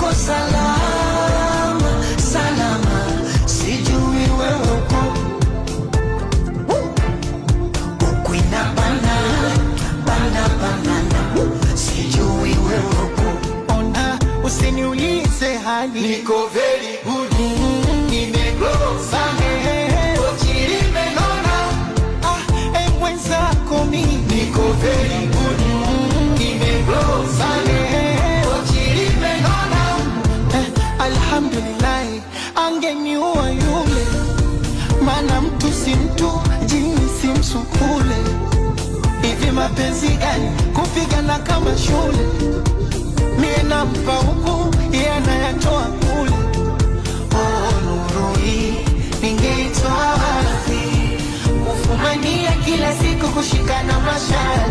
niko salama salama, sijui wewe uko ukwina bana, sijui wewe uko. Ona usiniulize hali, niko very good, nimegrow sana, kochi limenona. Mwenzako mimi niko very good, nimegrow sana, kochi limenona. Alhamdulillah, angeniua yule, maana mtu si mtu, jini si msukule. Hivi mapenzi gani kupigana kama shule? Mie nampa huku, yeye anayatoa kule. Oh, nuru hii ningeitoa wapi? Kufumania kila siku, kushikana mashati